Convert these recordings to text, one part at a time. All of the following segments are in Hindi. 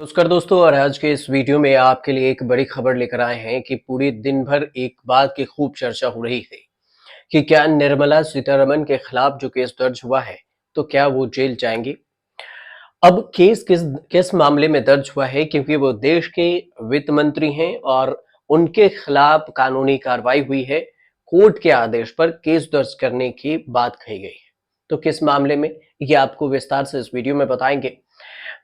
नमस्कार दोस्तों। और आज के इस वीडियो में आपके लिए एक बड़ी खबर लेकर आए हैं कि पूरे दिन भर एक बात की खूब चर्चा हो रही थी कि क्या निर्मला सीतारमण के खिलाफ जो केस दर्ज हुआ है तो क्या वो जेल जाएंगी। अब केस किस किस मामले में दर्ज हुआ है, क्योंकि वो देश के वित्त मंत्री हैं और उनके खिलाफ कानूनी कार्रवाई हुई है। कोर्ट के आदेश पर केस दर्ज करने की बात कही गई है। तो किस मामले में, ये आपको विस्तार से इस वीडियो में बताएंगे।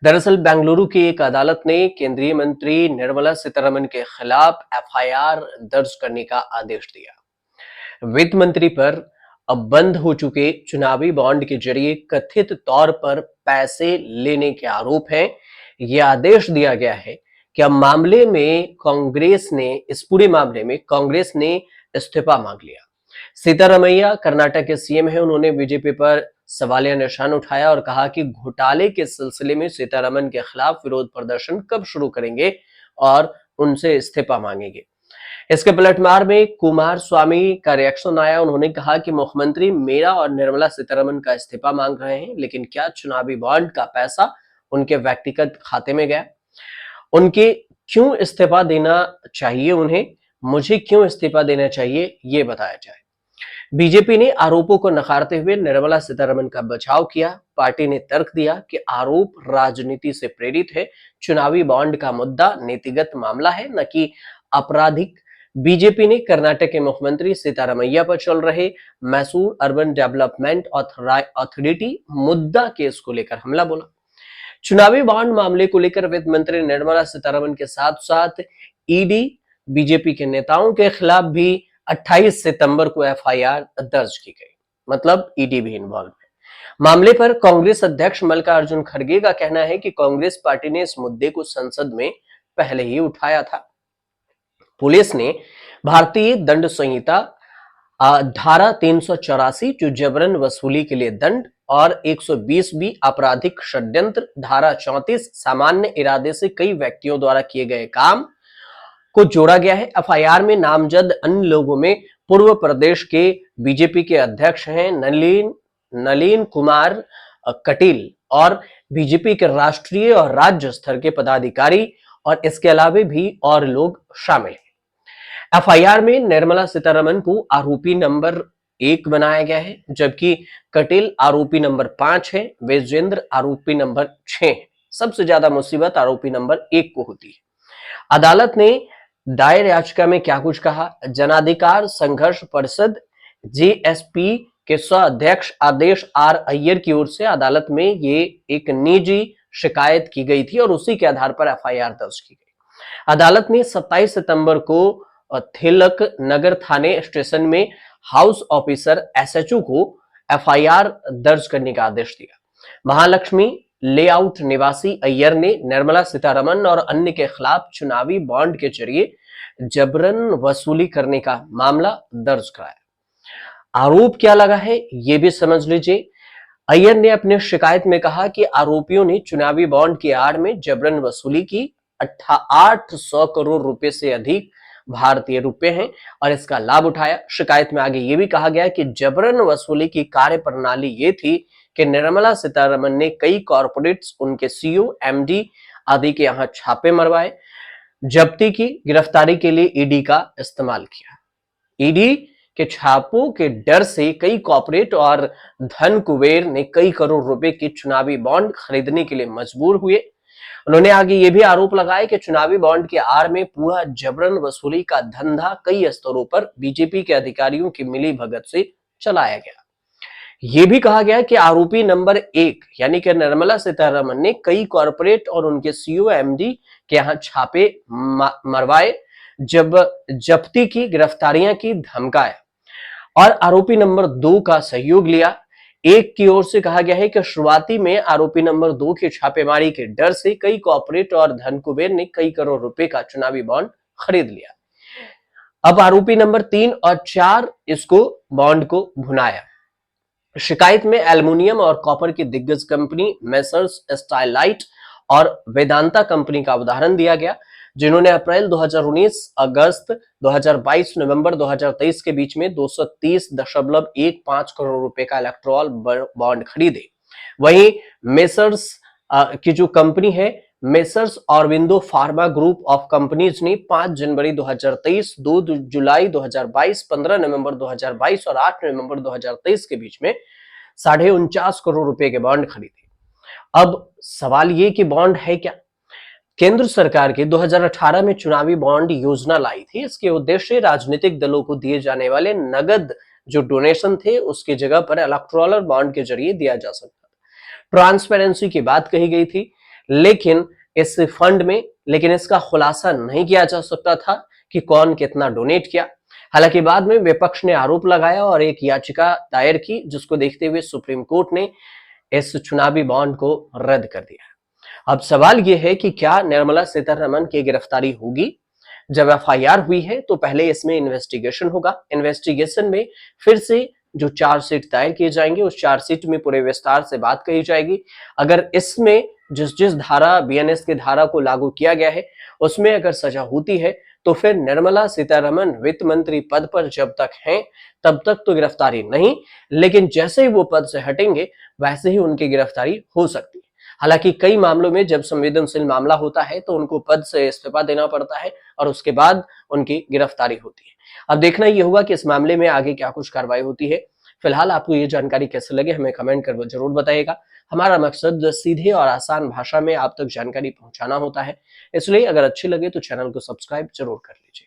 दरअसल बेंगलुरु की एक अदालत ने केंद्रीय मंत्री निर्मला सीतारमण के खिलाफ एफआईआर दर्ज करने का आदेश दिया। वित्त मंत्री पर अब बंद हो चुके चुनावी बॉन्ड के जरिए कथित तौर पर पैसे लेने के आरोप हैं। यह आदेश दिया गया है कि अब मामले में कांग्रेस ने इस पूरे मामले में कांग्रेस ने इस्तीफा मांग लिया। सीतारमैया कर्नाटक के सीएम हैं। उन्होंने बीजेपी पर सवालिया निशान उठाया और कहा कि घोटाले के सिलसिले में सीतारमण के खिलाफ विरोध प्रदर्शन कब शुरू करेंगे और उनसे इस्तीफा मांगेंगे। इसके पलटवार में कुमार स्वामी का रिएक्शन आया। उन्होंने कहा कि मुख्यमंत्री मेरा और निर्मला सीतारमण का इस्तीफा मांग रहे हैं, लेकिन क्या चुनावी बॉन्ड का पैसा उनके व्यक्तिगत खाते में गया? उनके क्यों इस्तीफा देना चाहिए? उन्हें मुझे क्यों इस्तीफा देना चाहिए, ये बताया जाए। बीजेपी ने आरोपों को नकारते हुए निर्मला सीतारमण का बचाव किया। पार्टी ने तर्क दिया कि आरोप राजनीति से प्रेरित है। चुनावी बॉन्ड का मुद्दा नीतिगत मामला है, न कि आपराधिक। बीजेपी ने कर्नाटक के मुख्यमंत्री सीतारमैया पर चल रहे मैसूर अर्बन डेवलपमेंट अथॉरिटी मुद्दा केस को लेकर हमला बोला। चुनावी बॉन्ड मामले को लेकर वित्त मंत्री निर्मला सीतारमण के साथ साथ ईडी, बीजेपी के नेताओं के खिलाफ भी 28 सितंबर को एफआईआर दर्ज की गई। मतलब ईडी भी इन्वॉल्व है मामले पर। कांग्रेस अध्यक्ष मल्लिकार्जुन खड़गे का कहना है कि कांग्रेस पार्टी ने इस मुद्दे को संसद में पहले ही उठाया था। पुलिस ने भारतीय दंड संहिता धारा 384 जो जबरन वसूली के लिए दंड और 120 भी आपराधिक षड्यंत्र, धारा 34 सामान्य इरादे से कई व्यक्तियों द्वारा किए गए काम को जोड़ा गया है। एफआईआर में नामजद अन्य लोगों में पूर्व प्रदेश के बीजेपी के अध्यक्ष हैं नलिन कुमार कटील और बीजेपी के राष्ट्रीय और राज्य स्तर के पदाधिकारी, और इसके अलावा भी और लोग शामिल हैं। एफआईआर में निर्मला सीतारमण को आरोपी नंबर 1 बनाया गया है, जबकि कटेल आरोपी नंबर 5 है। विजेंद्र आरोपी नंबर 6 है। सबसे ज्यादा मुसीबत आरोपी नंबर 1 को होती है। अदालत ने दायर याचिका में क्या कुछ कहा? जनाधिकार संघर्ष परिषद जेएसपी के सह अध्यक्ष आदेश आर अय्यर की ओर से अदालत में ये एक निजी शिकायत की गई थी और उसी के आधार पर एफआईआर दर्ज की गई। अदालत ने 27 सितंबर को थिलक नगर थाने स्टेशन में हाउस ऑफिसर एसएचओ को एफआईआर दर्ज करने का आदेश दिया। महालक्ष्मी लेआउट निवासी अय्यर ने निर्मला सीतारमण और अन्य के खिलाफ चुनावी बॉन्ड के जरिए जबरन वसूली करने का मामला दर्ज कराया। आरोप क्या लगा है, ये भी समझ लीजिए। अय्यर ने अपने शिकायत में कहा कि आरोपियों ने चुनावी बॉन्ड की आड़ में जबरन वसूली की। 800 करोड़ रुपए से अधिक भारतीय रुपए हैं और इसका लाभ उठाया। शिकायत में आगे ये भी कहा गया कि जबरन वसूली की कार्य प्रणाली ये थी कि निर्मला सीतारमण ने कई कॉर्पोरेट्स, उनके सीईओ, एमडी आदि के यहां छापे मरवाए, जब्ती की, गिरफ्तारी के लिए ईडी का इस्तेमाल किया। ईडी के छापों के डर से कई कॉर्पोरेट और धन कुबेर ने कई करोड़ रुपए की चुनावी बॉन्ड खरीदने के लिए मजबूर हुए। उन्होंने आगे ये भी आरोप लगाया कि चुनावी बॉन्ड की आड़ में पूरा जबरन वसूली का धंधा कई स्तरों पर बीजेपी के अधिकारियों की मिली भगत से चलाया गया। यह भी कहा गया कि आरोपी नंबर 1 यानी कि निर्मला सीतारमण ने कई कॉर्पोरेट और उनके सीईओ, एमडी के यहां छापे मरवाए, जब्ती की, गिरफ्तारियां की, धमकाया और आरोपी नंबर 2 का सहयोग लिया। एक की ओर से कहा गया है कि शुरुआती में आरोपी नंबर 2 की छापेमारी के डर से कई कॉर्पोरेट और धन कुबेर ने कई करोड़ रुपए का चुनावी बॉन्ड खरीद लिया। अब आरोपी नंबर 3 और 4 इसको बॉन्ड को भुनाया। शिकायत में एल्युमिनियम और कॉपर की दिग्गज कंपनी मेसर्स स्टाइलाइट और वेदांता कंपनी का उदाहरण दिया गया, जिन्होंने अप्रैल 2019, अगस्त 2022, नवंबर 2023 के बीच में 230.15 करोड़ रुपए का इलेक्टोरल बॉन्ड खरीदे। वहीं मेसर्स की जो कंपनी है messrs Aurobindo pharma group of companies ने 5 जनवरी 2023, 2 जुलाई 2022, 15 नवंबर 2022 और 8 नवंबर 2023 के बीच में 49.5 करोड़ रुपए के बॉन्ड खरीदे। अब सवाल ये कि बॉन्ड है क्या? केंद्र सरकार के 2018 में चुनावी बॉन्ड योजना लाई थी। इसके उद्देश्य राजनीतिक दलों को दिए जाने वाले नगद जो डोनेशन थे उसकी जगह पर इलेक्टोरल बॉन्ड के जरिए दिया जा सकता था। ट्रांसपेरेंसी की बात कही गई थी, लेकिन इस फंड में इसका खुलासा नहीं किया जा सकता था कि कौन कितना डोनेट किया। हालांकि बाद में विपक्ष ने आरोप लगाया और एक याचिका दायर की, जिसको देखते हुए सुप्रीम कोर्ट ने इस चुनावी बॉन्ड को रद्द कर दिया। अब सवाल यह है कि क्या निर्मला सीतारमण की गिरफ्तारी होगी? जब एफआईआर हुई है तो पहले इसमें इन्वेस्टिगेशन होगा। इन्वेस्टिगेशन में फिर से जो चार्जशीट दायर किए जाएंगे उस चार्जशीट में पूरे विस्तार से बात कही जाएगी। अगर इसमें जिस जिस धारा बीएनएस की धारा को लागू किया गया है उसमें अगर सजा होती है तो फिर निर्मला सीतारमण वित्त मंत्री पद पर जब तक हैं तब तक तो गिरफ्तारी नहीं, लेकिन जैसे ही वो पद से हटेंगे वैसे ही उनकी गिरफ्तारी हो सकती है। हालांकि कई मामलों में जब संवेदनशील मामला होता है तो उनको पद से इस्तीफा देना पड़ता है और उसके बाद उनकी गिरफ्तारी होती है। अब देखना यह होगा कि इस मामले में आगे क्या कुछ कार्रवाई होती है। फिलहाल आपको ये जानकारी कैसे लगे हमें कमेंट कर जरूर बताइएगा। हमारा मकसद सीधे और आसान भाषा में आप तक जानकारी पहुंचाना होता है, इसलिए अगर अच्छी लगे तो चैनल को सब्सक्राइब जरूर कर लीजिए।